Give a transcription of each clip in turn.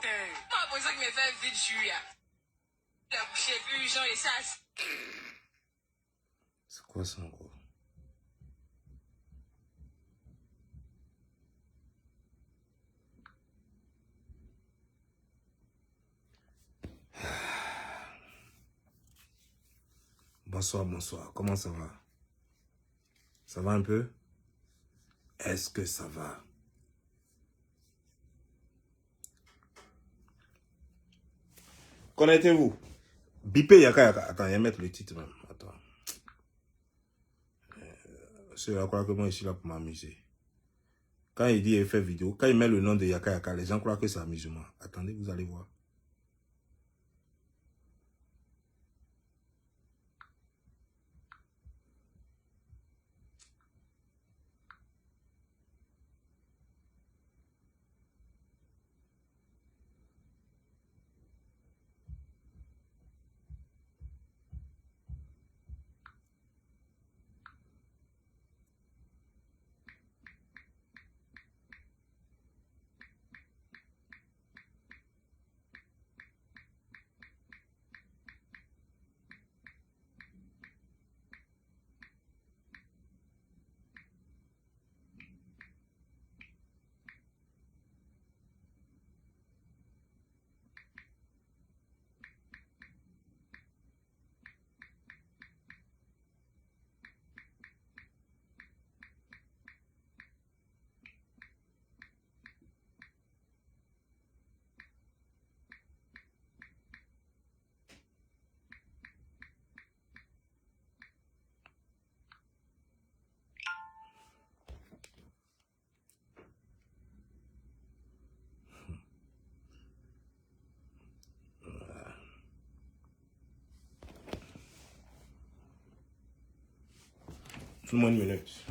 Pas pour ça qu'il me fait vite, je suis. La couché, puis Jean et ça. C'est quoi ça encore? Bonsoir, bonsoir. Comment ça va? Ça va un peu? Est-ce que ça va? Connectez-vous. Bipé Yaka Yaka. Attends, il va mettre le titre même. Attends. C'est là croire que moi je suis là pour m'amuser. Quand il dit il fait vidéo, quand il met le nom de Yaka Yaka, les gens croient que c'est amusement. Attendez, vous allez voir. Tout le monde une minute.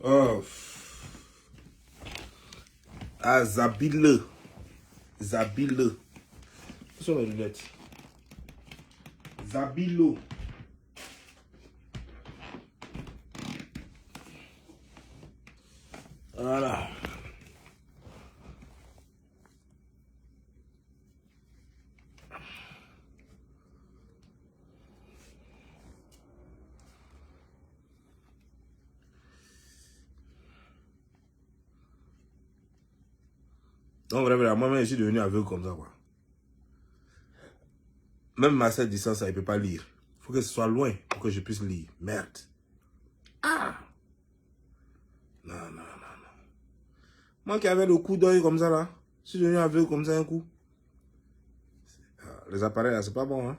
Oh. Ah, Zabile. Zabile. Où sont les lunettes? Zabilo. Voilà. Donc, vraiment, moi-même, je suis devenu aveugle comme ça, quoi. Même ma sœur distance, ça, il ne peut pas lire. Il faut que ce soit loin pour que je puisse lire. Merde. Ah! Non, non, non, non. Moi qui avais le coup d'œil comme ça, là, je suis devenu aveugle comme ça un coup. Les appareils, là, c'est pas bon, hein.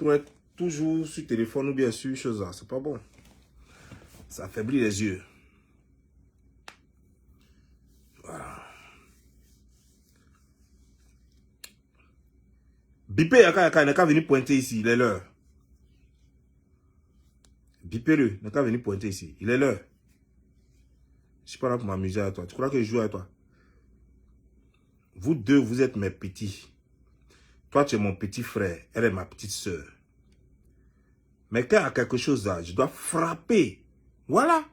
Être toujours sur téléphone ou bien sur chose là, c'est pas bon. Ça affaiblit les yeux. Voilà. Bipé Yaka Yaka, il n'a qu'à venir pointer ici, il est l'heure. Bipé-le, il n'a qu'à venir pointer ici, il est l'heure. Je suis pas là pour m'amuser à toi. Tu crois que je joue à toi? Vous deux, vous êtes mes petits. Toi, tu es mon petit frère, elle est ma petite soeur. Mais quand il y a quelque chose là, je dois frapper. Voilà.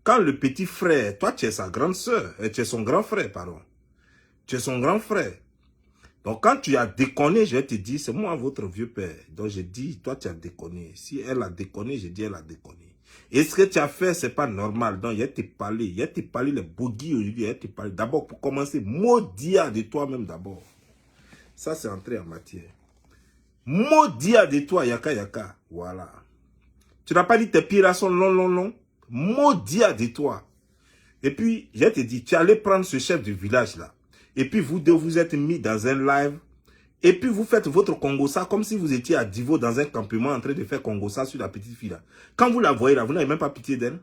Quand le petit frère, toi tu es sa grande soeur, tu es son grand frère, pardon. Tu es son grand frère. Donc, quand tu as déconné, je vais te dire, c'est moi votre vieux père. Donc, je dis, toi, tu as déconné. Si elle a déconné, je dis, elle a déconné. Et ce que tu as fait, c'est pas normal. Donc, il y a te parlé. Il y a te parlé les bogies aujourd'hui. Il y a te parlé. D'abord, pour commencer, maudit de toi-même d'abord. Ça, c'est entré en matière. Maudit de toi, Yaka Yaka. Voilà. Tu n'as pas dit tes pieds là sont longs. Maudit de toi. Et puis, je te dis, tu allais prendre ce chef de village là. Et puis, vous deux vous êtes mis dans un live. Et puis, vous faites votre Congossa comme si vous étiez à Divo dans un campement en train de faire Congossa sur la petite fille là. Quand vous la voyez là, vous n'avez même pas pitié d'elle.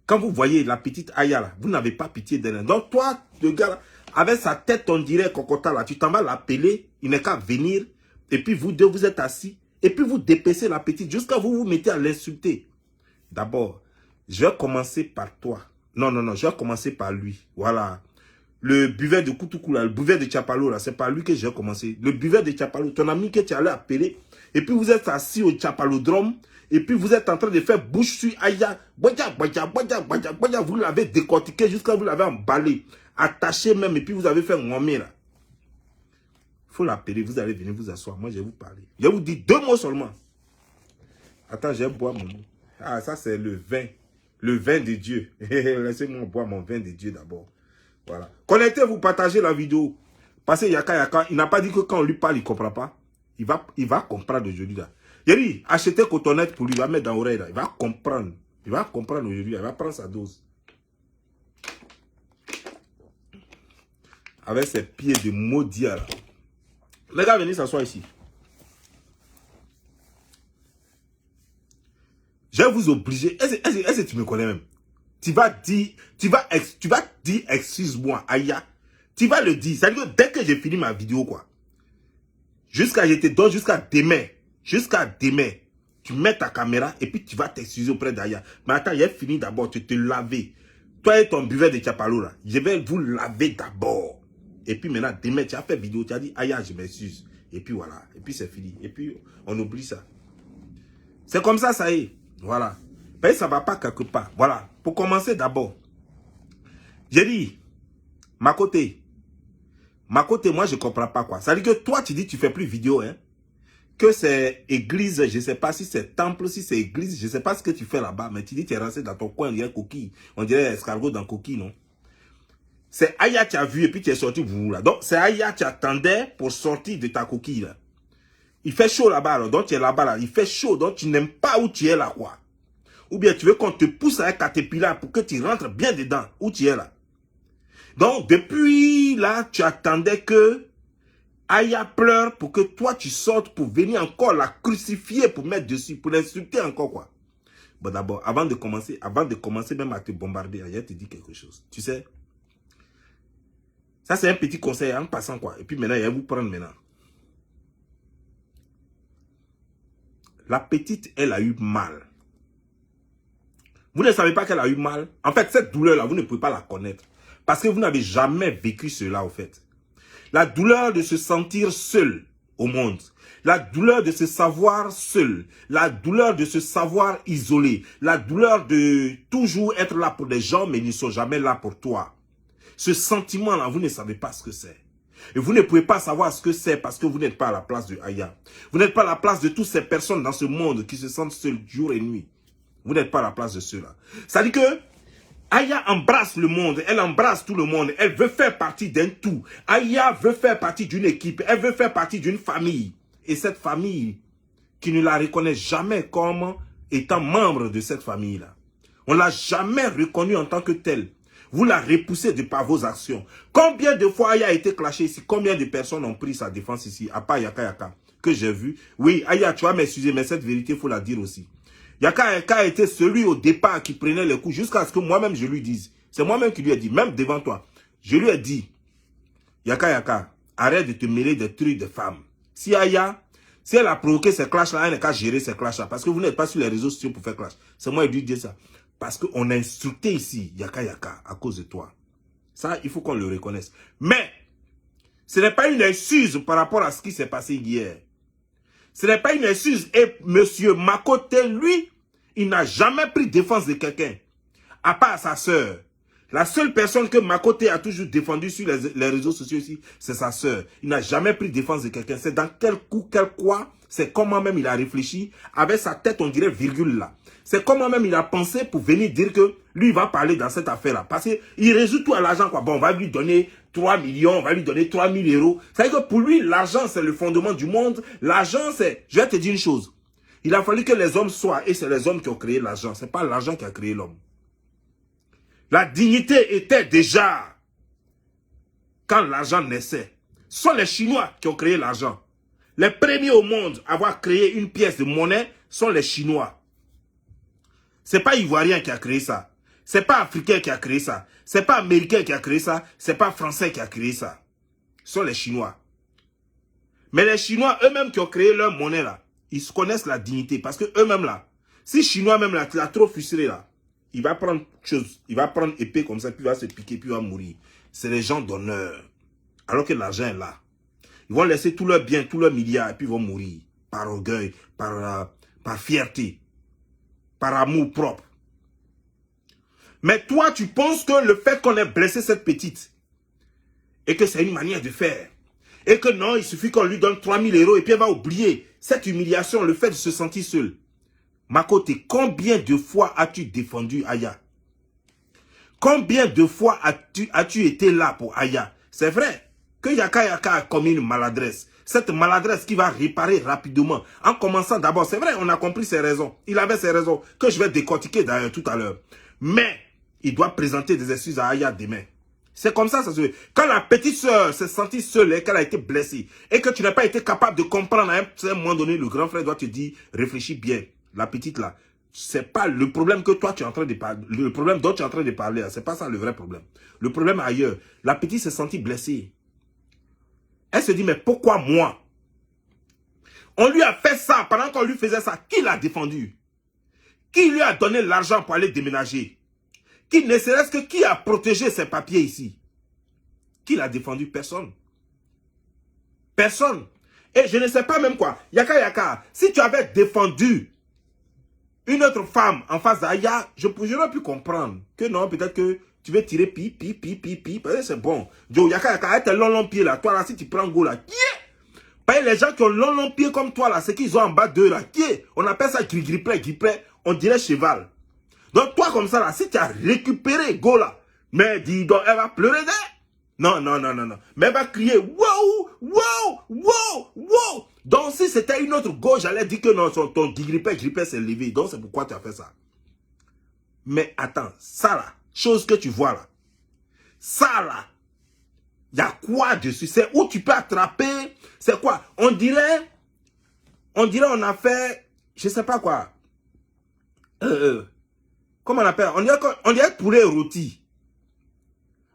Quand vous voyez la petite Aya là, vous n'avez pas pitié d'elle. Donc, toi, le gars là, avec sa tête, on dirait Kokota là, tu t'en vas l'appeler, il n'est qu'à venir. Et puis, vous deux, vous êtes assis. Et puis, vous dépaissez la petite jusqu'à vous mettez à l'insulter. D'abord, je vais commencer par toi. Non, je vais commencer par lui. Voilà. Le buveur de Koutoukou, là, le buveur de Tchapalo, là, c'est par lui que je vais commencer. Le buveur de Tchapalo, ton ami que tu allais appeler. Et puis, vous êtes assis au Tchapalodrome. Et puis, vous êtes en train de faire bouche sur Aya. Vous l'avez décortiqué jusqu'à vous l'avez emballé. Attaché même. Et puis, vous avez fait ngomé, là. Il faut l'appeler. Vous allez venir vous asseoir. Moi, je vais vous parler. Je vous dis 2 mots seulement. Attends, je vais boire mon mot. Ah, ça, c'est le vin. Le vin de Dieu. Laissez-moi boire mon vin de Dieu d'abord. Voilà. Connectez-vous, partagez la vidéo. Parce que Yaka, il n'a pas dit que quand on lui parle, il ne comprend pas. Il va comprendre aujourd'hui. Là. Il a dit, achetez cotonnette pour lui, il va mettre dans l'oreille. Il va comprendre. Il va comprendre aujourd'hui. Il va prendre sa dose. Avec ses pieds de maudit. Là. Les gars, venez s'asseoir ici. Je vais vous obliger. Est-ce que tu me connais même? Tu vas dire, excuse-moi, Aya. Tu vas le dire. C'est-à-dire que dès que j'ai fini ma vidéo, quoi. Je te donne jusqu'à demain. Jusqu'à demain. Tu mets ta caméra et puis tu vas t'excuser auprès d'Aya. Mais attends, il est fini d'abord. Tu te laver. Toi et ton buveur de Tchapalo, là. Je vais vous laver d'abord. Et puis maintenant, demain, tu as fait vidéo. Tu as dit, Aya, je m'excuse. Et puis voilà. Et puis c'est fini. Et puis on oublie ça. C'est comme ça, ça y est. Voilà. Mais ça ne va pas quelque part. Voilà. Pour commencer d'abord, j'ai dit, ma côté, moi je ne comprends pas quoi. Ça veut dire que toi, tu dis que tu ne fais plus vidéo, hein. Que c'est église, je ne sais pas si c'est temple, si c'est église, je ne sais pas ce que tu fais là-bas, mais tu dis que tu es resté dans ton coin, on dirait coquille. On dirait escargot dans coquille, non? C'est Aya qui a vu et puis tu es sorti, vous là. Donc c'est Aya qui attendait pour sortir de ta coquille là. Il fait chaud là-bas, donc tu es là-bas, là. Il fait chaud, donc tu n'aimes pas où tu es là, quoi. Ou bien tu veux qu'on te pousse avec caterpillar pour que tu rentres bien dedans, où tu es là. Donc, depuis là, tu attendais que Aya pleure pour que toi, tu sortes pour venir encore la crucifier, pour mettre dessus, pour l'insulter encore, quoi. Bon, d'abord, avant de commencer même à te bombarder, Aya te dit quelque chose. Tu sais, ça c'est un petit conseil en passant, quoi. Et puis maintenant, il va vous prendre maintenant. La petite, elle a eu mal. Vous ne savez pas qu'elle a eu mal. En fait, cette douleur-là, vous ne pouvez pas la connaître. Parce que vous n'avez jamais vécu cela, au fait. La douleur de se sentir seul au monde. La douleur de se savoir seul. La douleur de se savoir isolé. La douleur de toujours être là pour des gens, mais ils ne sont jamais là pour toi. Ce sentiment-là, vous ne savez pas ce que c'est. Et vous ne pouvez pas savoir ce que c'est parce que vous n'êtes pas à la place de Aya. Vous n'êtes pas à la place de toutes ces personnes dans ce monde qui se sentent seules jour et nuit. Vous n'êtes pas à la place de ceux-là. Ça dit que Aya embrasse le monde, elle embrasse tout le monde, elle veut faire partie d'un tout. Aya veut faire partie d'une équipe, elle veut faire partie d'une famille. Et cette famille qui ne la reconnaît jamais comme étant membre de cette famille-là. On ne l'a jamais reconnue en tant que telle. Vous la repoussez de par vos actions. Combien de fois Aya a été clashé ici? Combien de personnes ont pris sa défense ici? À part Yaka Yaka, que j'ai vu. Oui, Aya, tu vas m'excuser, mais cette vérité, il faut la dire aussi. Yaka Yaka était celui au départ qui prenait les coups jusqu'à ce que moi-même je lui dise. C'est moi-même qui lui ai dit, même devant toi. Je lui ai dit, Yaka Yaka, arrête de te mêler des trucs de femmes. Si Aya, si elle a provoqué ces clashs-là, elle n'a qu'à gérer ces clashs-là. Parce que vous n'êtes pas sur les réseaux sociaux pour faire clash. C'est moi qui lui dis ça. Parce qu'on a insulté ici Yaka Yaka à cause de toi. Ça, il faut qu'on le reconnaisse. Mais, ce n'est pas une excuse par rapport à ce qui s'est passé hier. Ce n'est pas une excuse. Et monsieur Makoté, lui, il n'a jamais pris défense de quelqu'un. À part sa sœur. La seule personne que Makoté a toujours défendue sur les réseaux sociaux ici, c'est sa sœur. Il n'a jamais pris défense de quelqu'un. C'est dans quel coup, quel quoi, c'est comment même il a réfléchi. Avec sa tête, on dirait virgule là. C'est comment même il a pensé pour venir dire que lui, il va parler dans cette affaire-là. Parce qu'il résout tout à l'argent, quoi. Bon, on va lui donner 3 millions, on va lui donner 3 000 euros. C'est-à-dire que pour lui, l'argent, c'est le fondement du monde. L'argent, c'est... Je vais te dire une chose. Il a fallu que les hommes soient, et c'est les hommes qui ont créé l'argent. C'est pas l'argent qui a créé l'homme. La dignité était déjà quand l'argent naissait. Ce sont les Chinois qui ont créé l'argent. Les premiers au monde à avoir créé une pièce de monnaie sont les Chinois. C'est pas Ivoirien qui a créé ça. C'est pas Africain qui a créé ça. C'est pas Américain qui a créé ça. C'est pas Français qui a créé ça. Ce sont les Chinois. Mais les Chinois eux-mêmes qui ont créé leur monnaie là, ils se connaissent la dignité. Parce que eux-mêmes là, si Chinois même là, tu l'as trop frustré là, il va prendre chose, il va prendre épée comme ça, puis il va se piquer, puis il va mourir. C'est les gens d'honneur. Alors que l'argent est là. Ils vont laisser tout leur bien, tout leur milliard, et puis ils vont mourir. Par orgueil, par fierté, par amour propre. Mais toi, tu penses que le fait qu'on ait blessé cette petite, et que c'est une manière de faire, et que non, il suffit qu'on lui donne 3 000 euros, et puis elle va oublier cette humiliation, le fait de se sentir seule. Makoté, combien de fois as-tu défendu Aya? Combien de fois as-tu été là pour Aya? C'est vrai que Yaka a commis une maladresse. Cette maladresse qui va réparer rapidement. En commençant d'abord, c'est vrai, on a compris ses raisons. Il avait ses raisons que je vais décortiquer d'ailleurs tout à l'heure. Mais il doit présenter des excuses à Aya demain. C'est comme ça se fait. Quand la petite soeur s'est sentie seule et qu'elle a été blessée et que tu n'as pas été capable de comprendre à un moment donné, le grand frère doit te dire, réfléchis bien. La petite là, c'est pas le problème que toi tu es en train de parler, le problème dont tu es en train de parler, c'est pas ça le vrai problème. Le problème est ailleurs. La petite s'est sentie blessée. Elle se dit, mais pourquoi moi? On lui a fait ça, pendant qu'on lui faisait ça, qui l'a défendu? Qui lui a donné l'argent pour aller déménager? Qui ne serait-ce que qui a protégé ses papiers ici? Qui l'a défendu? Personne. Personne. Et je ne sais pas même quoi. Yaka, si tu avais défendu une autre femme en face d'Aya, j'aurais pu comprendre que non, peut-être que tu veux tirer pi, c'est bon. Joe, Yaka, avec tes longs pieds là, toi là, si tu prends go là, yeah! Les gens qui ont longs pieds comme toi là, c'est qu'ils ont en bas d'eux là, yeah! On appelle ça gripplet, on dirait cheval. Donc toi comme ça là, si tu as récupéré go là, mais dis donc, elle va pleurer là. Non. Mais elle va crier, wow. Donc si c'était une autre go, j'allais dire que non, ton grippet s'est levé. Donc c'est pourquoi tu as fait ça. Mais attends, ça là, chose que tu vois là, ça là, il y a quoi dessus? C'est où tu peux attraper, c'est quoi? On dirait on a fait, je sais pas quoi. Comment on appelle? On dirait poulet rôti.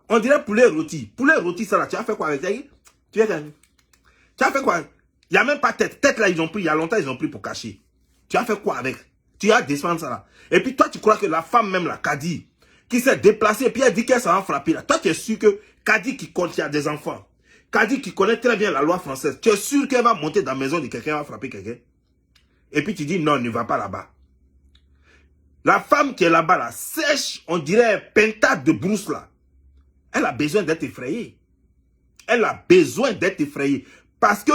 On dirait poulet rôti. Poulet rôti, ça là, tu as fait quoi avec ça? Tu as fait quoi? Il n'y a même pas tête. Tête là, ils ont pris, il y a longtemps, ils ont pris pour cacher. Tu as fait quoi avec? Tu as descendu ça là. Et puis toi, tu crois que la femme même là, Kadi, qui s'est déplacée, et puis elle dit qu'elle s'en va frapper là. Toi, tu es sûr que Kadi qui compte, il y a des enfants. Kadi qui connaît très bien la loi française. Tu es sûr qu'elle va monter dans la maison de quelqu'un, va frapper quelqu'un? Et puis tu dis non, ne va pas là-bas. La femme qui est là-bas là, sèche, on dirait pentade de brousse là. Elle a besoin d'être effrayée. Elle a besoin d'être effrayée. Parce que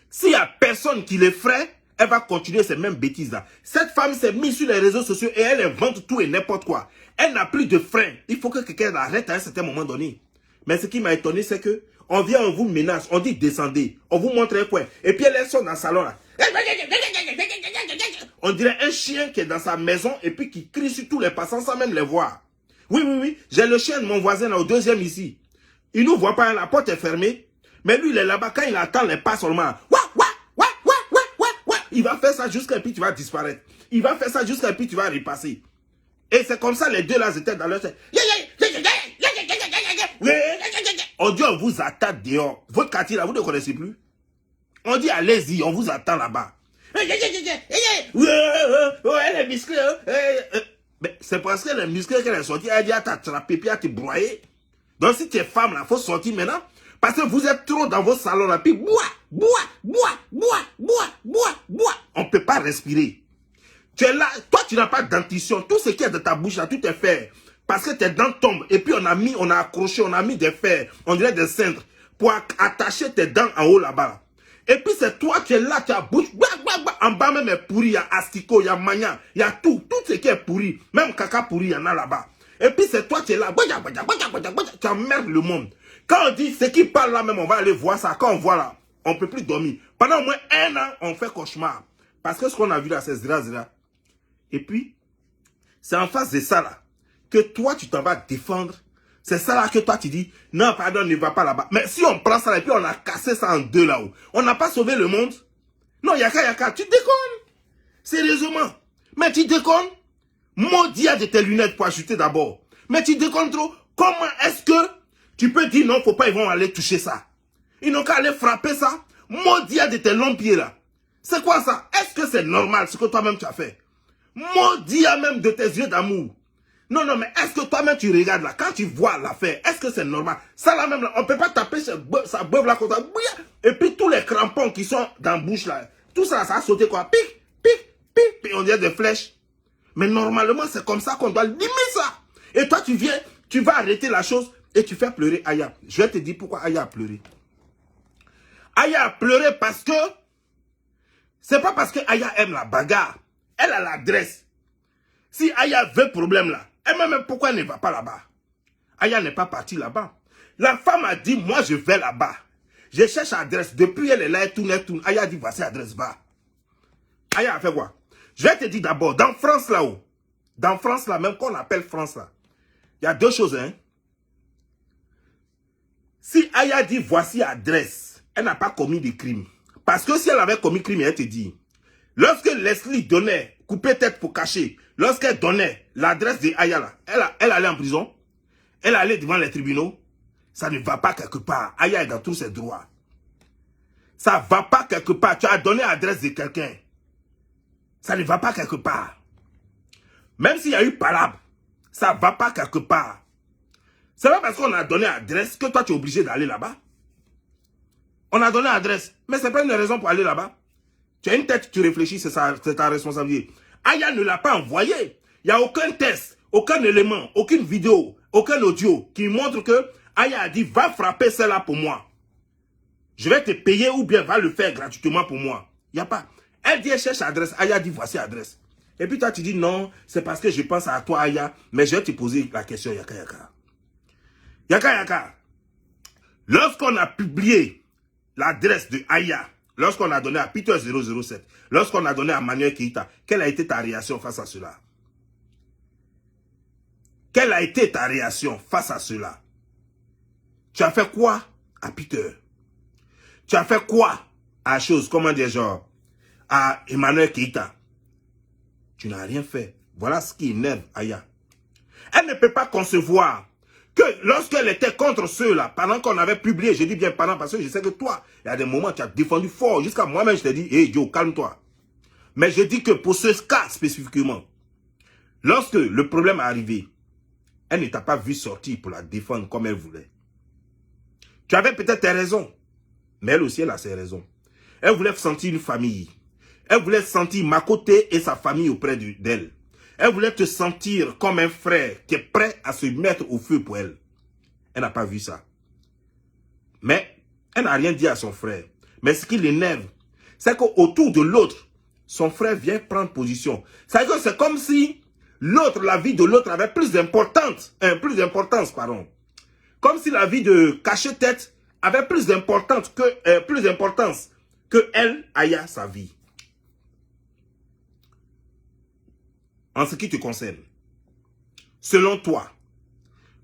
s'il n'y a personne qui l'effraie, elle va continuer ces mêmes bêtises-là. Cette femme s'est mise sur les réseaux sociaux et elle invente tout et n'importe quoi. Elle n'a plus de frein. Il faut que quelqu'un l'arrête à un certain moment donné. Mais ce qui m'a étonné, c'est que on vient, on vous menace, on dit descendez, on vous montre un coin. Et puis elle sort dans le salon là. On dirait un chien qui est dans sa maison et puis qui crie sur tous les passants sans même les voir. Oui. J'ai le chien de mon voisin là, au deuxième ici. Il ne nous voit pas, la porte est fermée. Mais lui, il est là-bas, quand il attend les pas seulement. Il va faire ça jusqu'à puis tu vas disparaître. Il va faire ça jusqu'à puis tu vas repasser. Et c'est comme ça, les deux là, étaient dans leur... On dit, on vous attend dehors. Votre quartier là, vous ne connaissez plus. On dit, allez-y, on vous attend là-bas. Elle est musclée. Mais c'est parce qu'elle est musclée qu'elle est sortie. Elle dit à t'attraper puis à te broyer. Donc si tu es femme là, il faut sortir maintenant. Parce que vous êtes trop dans vos salons là. Puis bois. On ne peut pas respirer. Tu es là, toi tu n'as pas de dentition. Tout ce qui est de ta bouche là, tout est fait. parce que tes dents tombent. Et puis on a accroché, on a mis des fers, on dirait des cintres, pour attacher tes dents en haut là-bas. Et puis c'est toi qui es là, tu as bouche, en bas même est pourri, il y a asticot, il y a mania, il y a tout ce qui est pourri, même caca pourri, il y en a là-bas. Et puis c'est toi qui es là, tu emmerdes le monde. Quand on dit ce qui parle là même, on va aller voir ça, quand on voit là, on ne peut plus dormir. Pendant au moins 1 an, on fait cauchemar. Parce que ce qu'on a vu là, c'est zira. Et puis, c'est en face de ça là, que toi tu t'en vas défendre. C'est ça là que toi tu dis, non pardon, ne va pas là-bas. Mais si on prend ça et puis on a cassé ça en 2 là-haut, on n'a pas sauvé le monde. Non, yaka, tu déconnes. Sérieusement. Mais tu déconnes. Maudit de tes lunettes pour acheter d'abord. Mais tu déconnes trop. Comment est-ce que tu peux dire non, faut pas, ils vont aller toucher ça. Ils n'ont qu'à aller frapper ça. Maudit de tes longs pieds là. C'est quoi ça? Est-ce que c'est normal ce que toi-même tu as fait? Maudit même de tes yeux d'amour. Non, mais est-ce que toi-même tu regardes là, quand tu vois l'affaire, est-ce que c'est normal? Ça là même, là, on ne peut pas taper sa beuve là comme ça. Et puis tous les crampons qui sont dans la bouche là, tout ça, ça a sauté quoi? Pic, puis on dirait des flèches. Mais normalement, c'est comme ça qu'on doit limiter ça. Et toi, tu viens, tu vas arrêter la chose et tu fais pleurer Aya. Je vais te dire pourquoi Aya a pleuré. Aya a pleuré parce que, c'est pas parce que Aya aime la bagarre. Elle a l'adresse. Si Aya veut problème là, elle-même, pourquoi elle ne va pas là-bas? Aya n'est pas partie là-bas. La femme a dit, moi je vais là-bas. Je cherche l'adresse. Depuis elle est là, elle tourne. Aya a dit, voici l'adresse, va. Aya a fait quoi? Je vais te dire d'abord, dans France là-haut, dans France là, même qu'on appelle France là, il y a 2 choses, hein. Si Aya dit, voici l'adresse, elle n'a pas commis de crime. Parce que si elle avait commis crime, elle te dit, lorsque Leslie donnait, couper tête pour cacher, lorsqu'elle donnait l'adresse de Aya là, elle allait en prison, elle allait devant les tribunaux, ça ne va pas quelque part. Aya est dans tous ses droits. Ça ne va pas quelque part. Tu as donné l'adresse de quelqu'un. Ça ne va pas quelque part. Même s'il y a eu palabre, ça ne va pas quelque part. C'est pas parce qu'on a donné l'adresse que toi tu es obligé d'aller là-bas. On a donné l'adresse, mais ce n'est pas une raison pour aller là-bas. Tu as une tête, tu réfléchis, c'est ta responsabilité. Aya ne l'a pas envoyé. Il n'y a aucun test, aucun élément, aucune vidéo, aucun audio qui montre que Aya a dit, va frapper celle-là pour moi. Je vais te payer ou bien va le faire gratuitement pour moi. Il n'y a pas. Elle dit, elle cherche l'adresse. Aya dit, voici l'adresse. Et puis toi, tu dis, non, c'est parce que je pense à toi, Aya. Mais je vais te poser la question, Yaka. Lorsqu'on a publié l'adresse de Aya, lorsqu'on a donné à Peter 007, lorsqu'on a donné à Manuel Keita, quelle a été ta réaction face à cela? Quelle a été ta réaction face à cela? Tu as fait quoi à Peter? Tu as fait quoi à chose, comment dire, genre, à Emmanuel Keita? Tu n'as rien fait. Voilà ce qui énerve Aya. Elle ne peut pas concevoir que lorsqu'elle était contre ceux-là, pendant qu'on avait publié, je dis bien pendant, parce que je sais que toi, il y a des moments où tu as défendu fort, jusqu'à moi-même, je t'ai dit, hey Joe, calme-toi. Mais je dis que pour ce cas spécifiquement, lorsque le problème est arrivé, elle ne t'a pas vu sortir pour la défendre comme elle voulait. Tu avais peut-être tes raisons, mais elle aussi, elle a ses raisons. Elle voulait sentir une famille. Elle voulait sentir Makoté et sa famille auprès d'elle. Elle voulait te sentir comme un frère qui est prêt à se mettre au feu pour elle. Elle n'a pas vu ça. Mais elle n'a rien dit à son frère. Mais ce qui l'énerve, c'est qu'autour de l'autre, son frère vient prendre position. C'est comme si l'autre, la vie de l'autre avait plus d'importance. Comme si la vie de cache-tête avait plus d'importance que elle, Aya, sa vie. En ce qui te concerne, selon toi,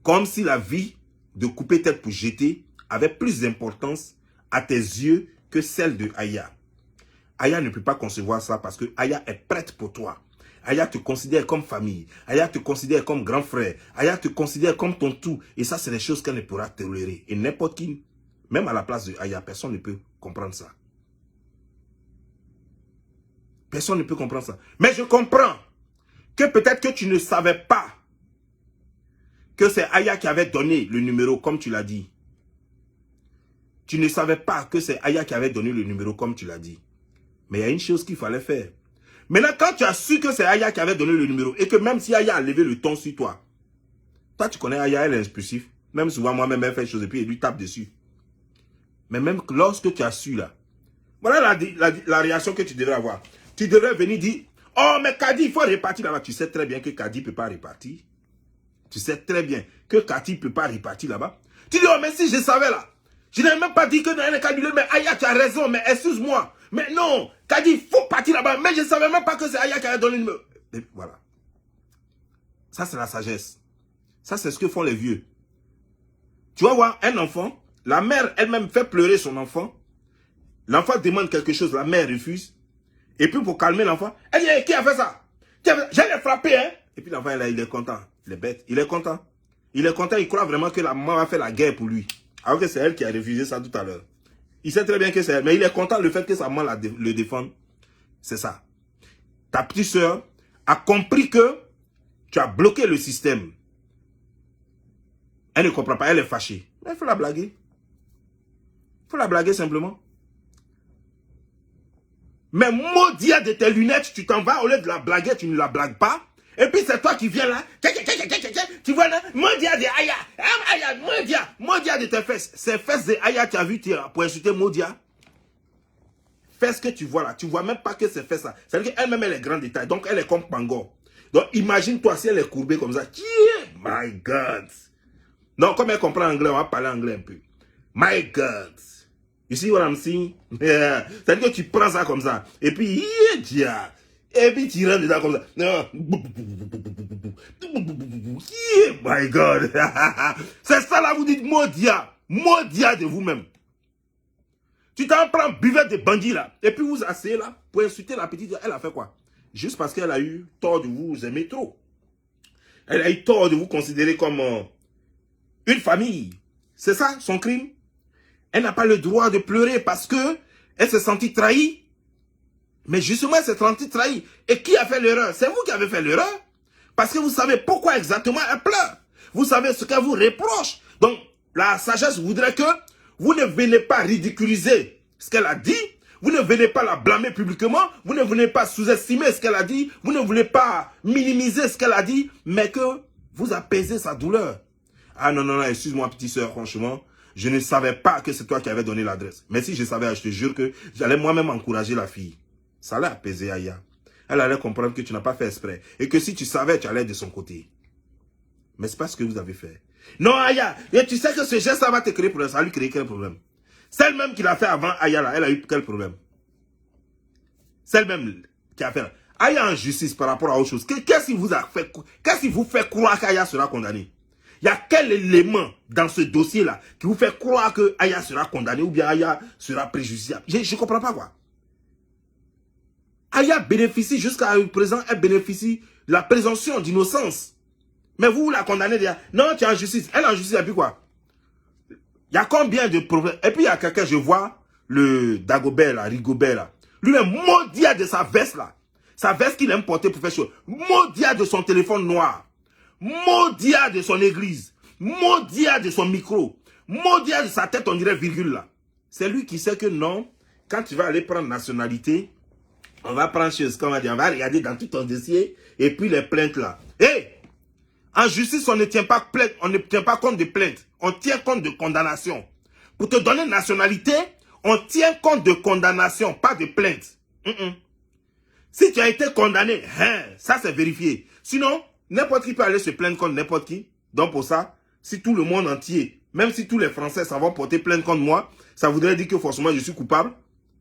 comme si la vie de couper tête pour jeter avait plus d'importance à tes yeux que celle de Aya. Aya ne peut pas concevoir ça parce que Aya est prête pour toi. Aya te considère comme famille. Aya te considère comme grand frère. Aya te considère comme ton tout. Et ça, c'est des choses qu'elle ne pourra tolérer. Et n'importe qui, même à la place de Aya, personne ne peut comprendre ça. Personne ne peut comprendre ça. Mais je comprends que peut-être que tu ne savais pas que c'est Aya qui avait donné le numéro comme tu l'as dit. Tu ne savais pas que c'est Aya qui avait donné le numéro comme tu l'as dit. Mais il y a une chose qu'il fallait faire. Maintenant, quand tu as su que c'est Aya qui avait donné le numéro et que même si Aya a levé le ton sur toi, Toi, tu connais Aya, elle est impulsive. Même souvent, moi-même, elle fait des choses et puis elle lui tape dessus. Mais même lorsque tu as su là, voilà la réaction que tu devrais avoir. Tu devrais venir dire, oh, mais Kadi, il faut repartir là-bas. Tu sais très bien que Kadi ne peut pas repartir. Tu sais très bien que Kadi ne peut pas repartir là-bas. Tu dis, oh, mais si je savais là, je n'avais même pas dit que dans un cas, mais Aya, tu as raison, mais excuse-moi. Mais non, Kadi, il faut partir là-bas. Mais je ne savais même pas que c'est Aya qui a donné le numéro. Voilà. Ça, c'est la sagesse. Ça, c'est ce que font les vieux. Tu vas voir un enfant, la mère elle-même fait pleurer son enfant. L'enfant demande quelque chose, la mère refuse. Et puis pour calmer l'enfant, elle dit, qui a fait ça? J'allais frapper, hein? Et puis l'enfant, il est content. Il est bête. Il est content. Il est content, il croit vraiment que la maman a fait la guerre pour lui. Alors que c'est elle qui a refusé ça tout à l'heure. Il sait très bien que c'est elle. Mais il est content le fait que sa maman le défende. C'est ça. Ta petite soeur a compris que tu as bloqué le système. Elle ne comprend pas, elle est fâchée. Il faut la blaguer. Il faut la blaguer simplement. Mais maudit de tes lunettes, tu t'en vas, au lieu de la blaguer, tu ne la blagues pas. Et puis c'est toi qui viens là. Tu vois là, maudit de Aya. Maudit de tes fesses. Ces fesses de Aya, tu as vu pour insulter Maudia. Fesses que tu vois là, tu vois même pas que ces fesses là. C'est-à-dire qu'elle-même, elle est grande de taille. Donc elle est comme Pango. Donc imagine-toi si elle est courbée comme ça. My God. Non, comme elle comprend anglais, on va parler anglais un peu. My God. You see what I'm saying? Yeah. C'est-à-dire que tu prends ça comme ça. Et puis, yeah. Et puis tu rentres dedans comme ça. Yeah, my God. C'est ça là, vous dites Maudia. Maudia de vous-même. Tu t'en prends buvette de bandits là. Et puis vous asseyez là pour insulter la petite. Elle a fait quoi? Juste parce qu'elle a eu tort de vous aimer trop. Elle a eu tort de vous considérer comme une famille. C'est ça son crime. Elle n'a pas le droit de pleurer parce que elle s'est sentie trahie. Mais justement, elle s'est sentie trahie. Et qui a fait l'erreur? C'est vous qui avez fait l'erreur. Parce que vous savez pourquoi exactement elle pleure. Vous savez ce qu'elle vous reproche. Donc, la sagesse voudrait que vous ne venez pas ridiculiser ce qu'elle a dit. Vous ne venez pas la blâmer publiquement. Vous ne venez pas sous-estimer ce qu'elle a dit. Vous ne voulez pas minimiser ce qu'elle a dit. Mais que vous apaisez sa douleur. Ah non, non, non, excuse-moi, petite soeur, franchement. Je ne savais pas que c'est toi qui avais donné l'adresse. Mais si je savais, je te jure que j'allais moi-même encourager la fille. Ça allait apaiser Aya. Elle allait comprendre que tu n'as pas fait exprès. Et que si tu savais, tu allais être de son côté. Mais c'est pas ce que vous avez fait. Non, Aya, et tu sais que ce geste-là va te créer problème. Ça va lui créer quel problème? Celle même qui l'a fait avant Aya, là, elle a eu quel problème? Celle même qui a fait. Aya en justice par rapport à autre chose. Qu'est-ce qui vous a fait? Qu'est-ce qui vous fait croire qu'Aya sera condamnée? Il y a quel élément dans ce dossier-là qui vous fait croire que Aya sera condamnée ou bien Aya sera préjudiciable? Je ne comprends pas quoi. Aya bénéficie jusqu'à présent, elle bénéficie de la présomption d'innocence. Mais vous la condamnez déjà. Non, tu es en justice. Elle est en justice et puis quoi? Il y a combien de problèmes? Et puis il y a quelqu'un, je vois, le Dagobert là, Rigobert là. Lui-même, maudit de sa veste là. Sa veste qu'il aime porter pour faire chose. Maudit de son téléphone noir. Maudit de son église. Maudit de son micro. Maudit de sa tête, on dirait virgule là. C'est lui qui sait que non, quand tu vas aller prendre nationalité, on va prendre chose, comme on va dire, on va regarder dans tout ton dossier, et puis les plaintes là. Hé! En justice, on ne tient pas plainte, on ne tient pas compte de plainte, on tient compte de condamnation. Pour te donner nationalité, on tient compte de condamnation, pas de plainte. Si tu as été condamné, ça c'est vérifié. Sinon, n'importe qui peut aller se plaindre contre n'importe qui. Donc pour ça, si tout le monde entier, même si tous les Français s'en vont porter plainte contre moi, ça voudrait dire que forcément je suis coupable.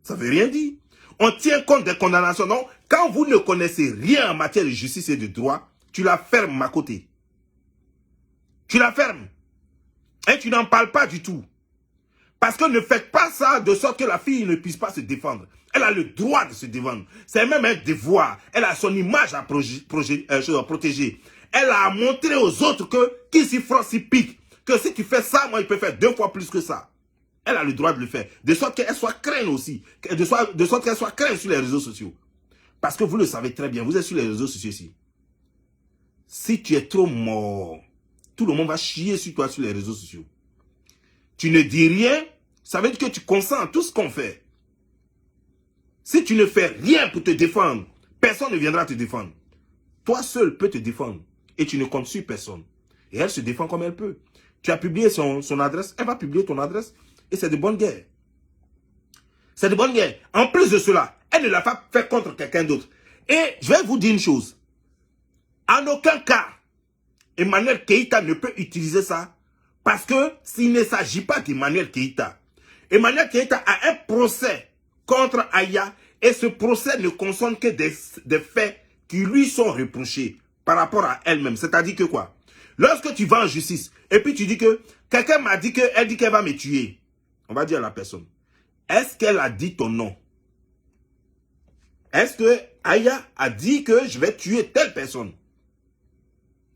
Ça ne veut rien dire. On tient compte des condamnations. Donc, quand vous ne connaissez rien en matière de justice et de droit, tu la fermes à côté. Tu la fermes. Et tu n'en parles pas du tout. Parce que ne faites pas ça de sorte que la fille ne puisse pas se défendre. Elle a le droit de se défendre. C'est même un devoir. Elle a son image à protéger. Elle a montré aux autres que qui s'y frotte, s'y pique. Que si tu fais ça, moi, je peux faire 2 fois plus que ça. Elle a le droit de le faire. De sorte qu'elle soit crainte aussi. De sorte qu'elle soit crainte sur les réseaux sociaux. Parce que vous le savez très bien. Vous êtes sur les réseaux sociaux ici. Si tu es trop mort, tout le monde va chier sur toi sur les réseaux sociaux. Tu ne dis rien, ça veut dire que tu consens à tout ce qu'on fait. Si tu ne fais rien pour te défendre, personne ne viendra te défendre. Toi seul peux te défendre. Et tu ne comptes sur personne. Et elle se défend comme elle peut. Tu as publié son adresse, elle va publier ton adresse. Et c'est de bonne guerre. C'est de bonne guerre. En plus de cela, elle ne l'a pas fait contre quelqu'un d'autre. Et je vais vous dire une chose. En aucun cas, Emmanuel Keïta ne peut utiliser ça. Parce que s'il ne s'agit pas d'Emmanuel Keïta, Emmanuel Keïta a un procès contre Aya. Et ce procès ne concerne que des faits qui lui sont reprochés par rapport à elle-même. C'est-à-dire que quoi? Lorsque tu vas en justice, et puis tu dis que quelqu'un m'a dit qu'elle dit qu'elle va me tuer. On va dire à la personne. Est-ce qu'elle a dit ton nom? Est-ce que Aya a dit que je vais tuer telle personne?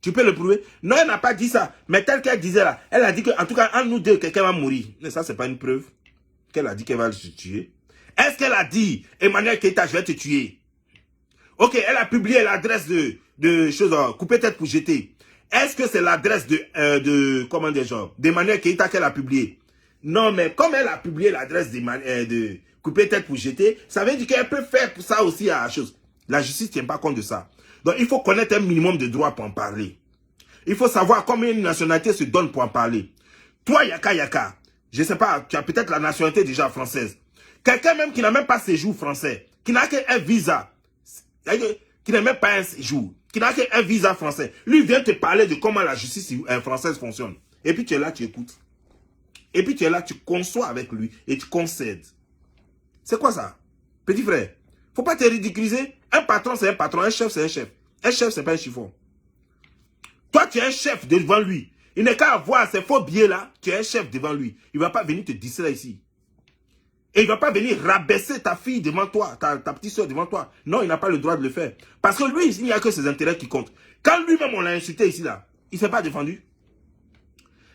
Tu peux le prouver? Non, elle n'a pas dit ça. Mais tel qu'elle disait là, elle a dit qu'en tout cas, entre nous deux, quelqu'un va mourir. Mais ça, c'est pas une preuve qu'elle a dit qu'elle va se tuer. Est-ce qu'elle a dit, Emmanuel Keïta, je vais te tuer? Ok, elle a publié l'adresse de choses, couper tête pour jeter. Est-ce que c'est l'adresse comment dire, genre, d'Emmanuel Keïta qu'elle a publié? Non, mais comme elle a publié l'adresse de couper tête pour jeter, ça veut dire qu'elle peut faire ça aussi à la chose. La justice ne tient pas compte de ça. Donc, il faut connaître un minimum de droits pour en parler. Il faut savoir combien une nationalité se donne pour en parler. Toi, Yaka, je ne sais pas, tu as peut-être la nationalité déjà française. Quelqu'un même qui n'a même pas séjour français, qui n'a qu'un visa, qui n'a même pas un séjour, qui n'a qu'un visa français, lui vient te parler de comment la justice française fonctionne. Et puis tu es là, tu écoutes. Et puis tu es là, tu conçois avec lui et tu concèdes. C'est quoi ça? Petit frère, faut pas te ridiculiser. Un patron, c'est un patron. Un chef, c'est un chef. Un chef, c'est pas un chiffon. Toi, tu es un chef devant lui. Il n'est qu'à avoir ces faux billets-là. Tu es un chef devant lui. Il ne va pas venir te distraire ici. Et il ne va pas venir rabaisser ta fille devant toi, ta petite soeur devant toi. Non, il n'a pas le droit de le faire. Parce que lui, il n'y a que ses intérêts qui comptent. Quand lui-même, on l'a insulté ici, là, il ne s'est pas défendu.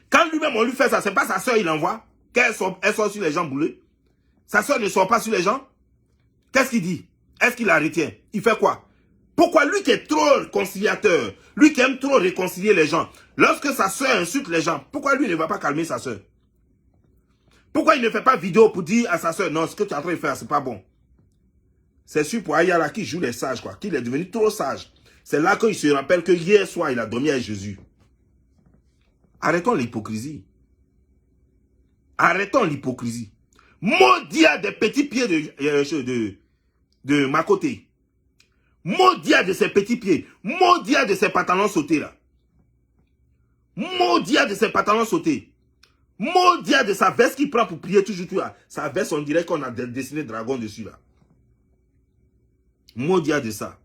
Quand lui-même, on lui fait ça, c'est pas sa soeur, il envoie. Qu'elle sort sur les gens boulés. Sa soeur ne sort pas sur les gens. Qu'est-ce qu'il dit? Est-ce qu'il la retient? Il fait quoi? Pourquoi lui qui est trop conciliateur, lui qui aime trop réconcilier les gens, lorsque sa soeur insulte les gens, pourquoi lui ne va pas calmer sa soeur? Pourquoi il ne fait pas vidéo pour dire à sa soeur, non, ce que tu es en train de faire, c'est pas bon? C'est sûr pour Ayala qui joue les sages, quoi, qu'il est devenu trop sage. C'est là qu'il se rappelle que hier soir, il a dormi avec Jésus. Arrêtons l'hypocrisie. Arrêtons l'hypocrisie. Maudit à des petits pieds de ma côté. Maudit à de ses petits pieds. Maudit à de ses pantalons sautés là. Maudit à de ses pantalons sautés. Maudit à de sa veste qu'il prend pour prier toujours là. Sa veste, on dirait qu'on a dessiné dragon dessus là. Maudit à de ça.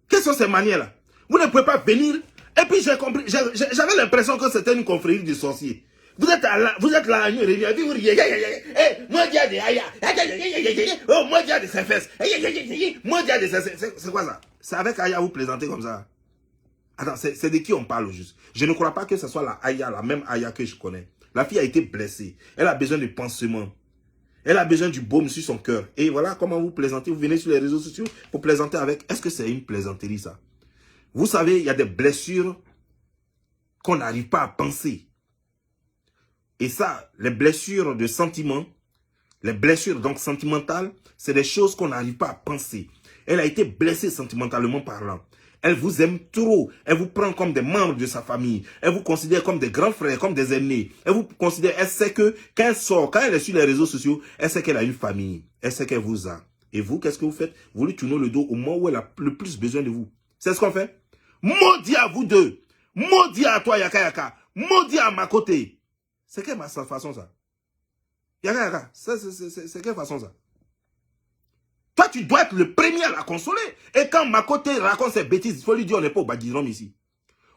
Quelles sont ces manières là? Vous ne pouvez pas venir. Et puis j'ai compris, j'avais l'impression que c'était une confrérie de sorciers. Vous êtes là, vous riez, moi dia de aya, oh moi dia de ses fesses, moi dia de ses, c'est quoi ça? C'est avec Aya vous plaisantez comme ça? Attends, c'est de qui on parle au juste? Je ne crois pas que ce soit la Aya, la même Aya que je connais. La fille a été blessée, elle a besoin de pansements, elle a besoin du baume sur son cœur. Et voilà comment vous plaisantez, vous venez sur les réseaux sociaux pour plaisanter avec. Est-ce que c'est une plaisanterie ça? Vous savez, il y a des blessures qu'on n'arrive pas à penser. Et ça, les blessures de sentiments, les blessures donc sentimentales, c'est des choses qu'on n'arrive pas à penser. Elle a été blessée sentimentalement parlant. Elle vous aime trop. Elle vous prend comme des membres de sa famille. Elle vous considère comme des grands frères, comme des aînés. Elle vous considère, elle sait que quand elle sort, quand elle est sur les réseaux sociaux, elle sait qu'elle a une famille. Elle sait qu'elle vous a. Et vous, qu'est-ce que vous faites? Vous lui tournez le dos au moment où elle a le plus besoin de vous. C'est ce qu'on fait? Maudit à vous deux. Maudit à toi, Yaka. Maudit à ma côté. C'est quelle façon ça? Yaka, c'est quelle façon ça? Toi, tu dois être le premier à la consoler. Et quand ma côté raconte ses bêtises, il faut lui dire on n'est pas au bandidrome ici.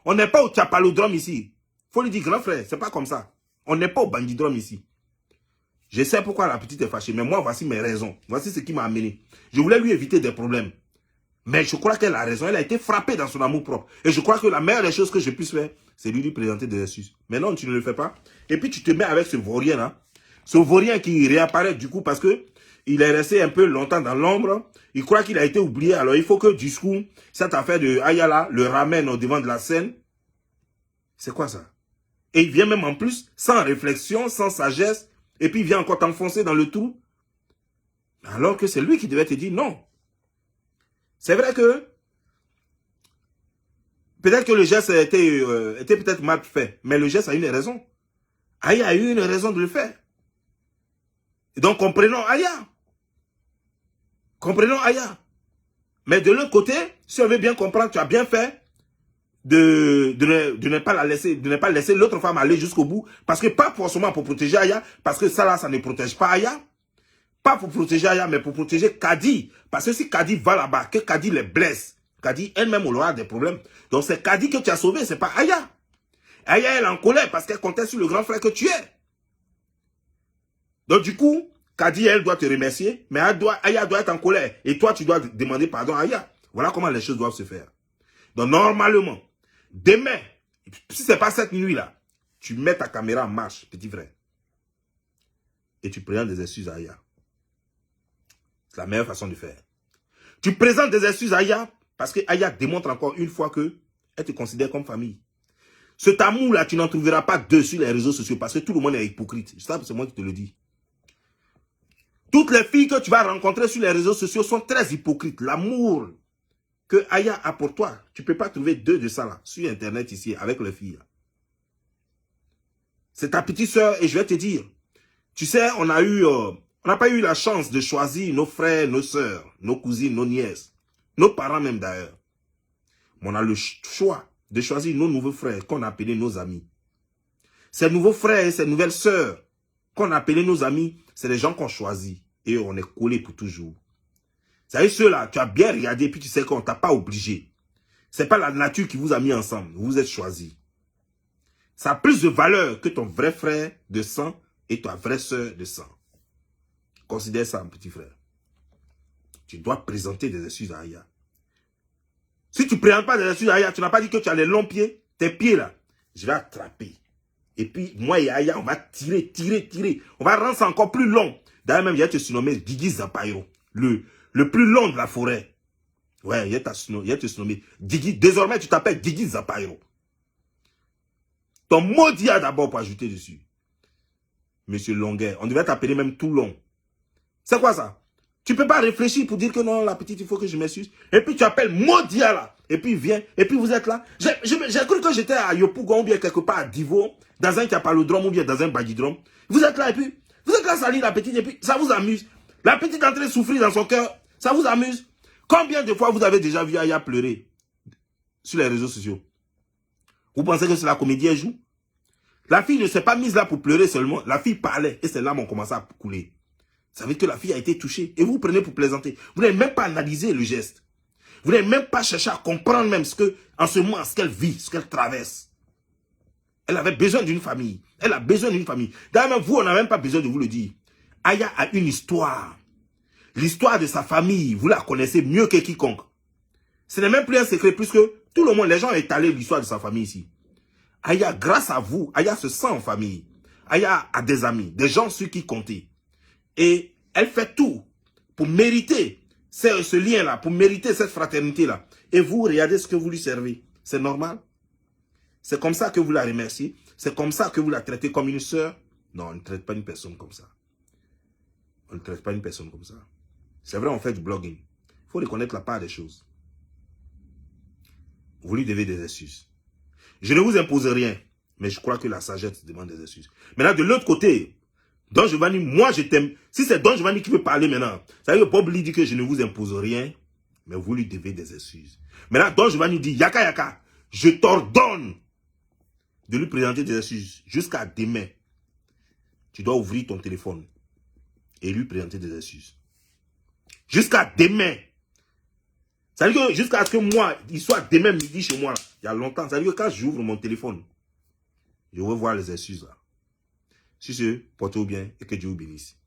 On n'est pas au Tchapalodrome ici. Il faut lui dire grand frère, c'est pas comme ça. On n'est pas au bandidrome ici. Je sais pourquoi la petite est fâchée, mais moi, voici mes raisons. Voici ce qui m'a amené. Je voulais lui éviter des problèmes. Mais je crois qu'elle a raison. Elle a été frappée dans son amour propre. Et je crois que la meilleure des choses que je puisse faire, c'est lui présenter des excuses. Mais non, tu ne le fais pas. Et puis tu te mets avec ce vaurien là. Ce vaurien qui réapparaît du coup parce que il est resté un peu longtemps dans l'ombre. Il croit qu'il a été oublié. Alors il faut que du coup, cette affaire de Ayala le ramène au devant de la scène. C'est quoi ça? Et il vient même en plus, sans réflexion, sans sagesse. Et puis il vient encore t'enfoncer dans le trou. Alors que c'est lui qui devait te dire non. C'est vrai que Peut-être que le geste était peut-être mal fait, mais le geste a une raison. Aya a eu une raison de le faire. Et donc, comprenons Aya. Comprenons Aya. Mais de l'autre côté, si on veut bien comprendre, tu as bien fait de ne pas la laisser, de ne pas laisser l'autre femme aller jusqu'au bout. Parce que pas forcément pour protéger Aya, parce que ça là, ça ne protège pas Aya. Pas pour protéger Aya, mais pour protéger Kadi. Parce que si Kadi va là-bas, que Kadi les blesse, Kadi elle-même aura des problèmes. Donc c'est Kadi que tu as sauvé, c'est pas Aya. Aya, elle est en colère parce qu'elle comptait sur le grand frère que tu es. Donc du coup, Kadi, elle doit te remercier, mais Aya doit être en colère. Et toi, tu dois demander pardon à Aya. Voilà comment les choses doivent se faire. Donc normalement, demain, si ce n'est pas cette nuit-là, tu mets ta caméra en marche, petit frère. Et tu présentes des excuses à Aya. C'est la meilleure façon de faire. Tu présentes des excuses à Aya parce que Aya démontre encore une fois que elle te considère comme famille. Cet amour-là, tu n'en trouveras pas deux sur les réseaux sociaux parce que tout le monde est hypocrite. Ça, c'est moi qui te le dis. Toutes les filles que tu vas rencontrer sur les réseaux sociaux sont très hypocrites. L'amour que Aya a pour toi, tu ne peux pas trouver deux de ça là, sur Internet ici, avec les filles. C'est ta petite soeur et je vais te dire, tu sais, on n'a pas eu la chance de choisir nos frères, nos soeurs, nos cousines, nos nièces, nos parents même d'ailleurs. Mais on a le choix de choisir nos nouveaux frères qu'on a appelés nos amis. Ces nouveaux frères et ces nouvelles sœurs qu'on a appelés nos amis, c'est les gens qu'on choisit et on est collés pour toujours. C'est ceux-là, tu as bien regardé et puis tu sais qu'on ne t'a pas obligé. Ce n'est pas la nature qui vous a mis ensemble, vous vous êtes choisis. Ça a plus de valeur que ton vrai frère de sang et ta vraie sœur de sang. Considère ça, mon petit frère. Tu dois présenter des excuses à Aya. Si tu ne présentes pas des excuses à Aya, tu n'as pas dit que tu as les longs pieds, tes pieds là, je vais attraper. Et puis, moi et Aya, on va tirer. On va rendre ça encore plus long. D'ailleurs, même, il y a te surnommé Didi Zapairo, le plus long de la forêt. Ouais, il y a te surnommé Didi. Désormais, tu t'appelles Didi Zapairo. Ton maudit a d'abord pour ajouter dessus. Monsieur Longuet, on devait t'appeler même tout long. C'est quoi ça? Tu peux pas réfléchir pour dire que non, la petite, il faut que je m'excuse. Et puis tu appelles Modia là. Et puis il vient. Et puis vous êtes là. J'ai cru que j'étais à Yopougon ou bien quelque part à Divo, dans un capalodrome ou bien dans un bagidrome. Vous êtes là et puis, vous êtes là salir la petite et puis ça vous amuse. La petite est en train de souffrir dans son cœur. Ça vous amuse. Combien de fois vous avez déjà vu Aya pleurer sur les réseaux sociaux? Vous pensez que c'est la comédie elle joue? La fille ne s'est pas mise là pour pleurer seulement. La fille parlait et ses larmes ont commencé à couler. Ça veut dire que la fille a été touchée. Et vous prenez pour plaisanter. Vous n'avez même pas analysé le geste. Vous n'avez même pas cherché à comprendre même en ce moment, ce qu'elle vit, ce qu'elle traverse. Elle avait besoin d'une famille. Elle a besoin d'une famille. D'ailleurs, vous, on n'a même pas besoin de vous le dire. Aya a une histoire. L'histoire de sa famille, vous la connaissez mieux que quiconque. Ce n'est même plus un secret, puisque tout le monde, les gens ont étalé l'histoire de sa famille ici. Aya, grâce à vous, Aya se sent en famille. Aya a des amis, des gens sur qui compter. Et elle fait tout pour mériter ce lien-là, pour mériter cette fraternité-là. Et vous, regardez ce que vous lui servez. C'est normal? C'est comme ça que vous la remerciez? C'est comme ça que vous la traitez comme une sœur? Non, on ne traite pas une personne comme ça. On ne traite pas une personne comme ça. C'est vrai, on fait du blogging. Il faut reconnaître la part des choses. Vous lui devez des excuses. Je ne vous impose rien, mais je crois que la sagesse demande des excuses. Maintenant, de l'autre côté, Don Giovanni, moi je t'aime. Si c'est Don Giovanni qui veut parler maintenant, ça veut dire que Bob lui dit que je ne vous impose rien, mais vous lui devez des excuses. Maintenant, Don Giovanni dit, Yaka Yaka, je t'ordonne de lui présenter des excuses jusqu'à demain. Tu dois ouvrir ton téléphone et lui présenter des excuses. Jusqu'à demain. Ça veut dire que jusqu'à ce que moi, il soit demain midi chez moi, là, il y a longtemps, ça veut dire que quand j'ouvre mon téléphone, je veux voir les excuses là. Si ce, portez-vous bien et que Dieu vous bénisse.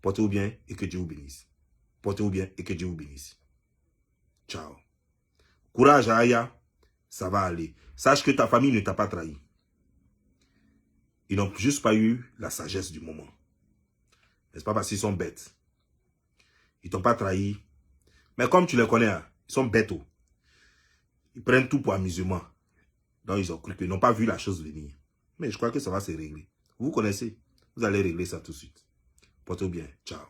Portez-vous bien et que Dieu vous bénisse. Portez-vous bien et que Dieu vous bénisse. Ciao. Courage à Aya, ça va aller. Sache que ta famille ne t'a pas trahi. Ils n'ont juste pas eu la sagesse du moment. N'est-ce pas parce qu'ils sont bêtes. Ils t'ont pas trahi. Mais comme tu les connais, hein, ils sont bêtes. Ils prennent tout pour amusement. Donc ils ont cru qu'ils n'ont pas vu la chose venir. Mais je crois que ça va se régler. Vous connaissez. Vous allez régler ça tout de suite. Portez-vous bien. Ciao.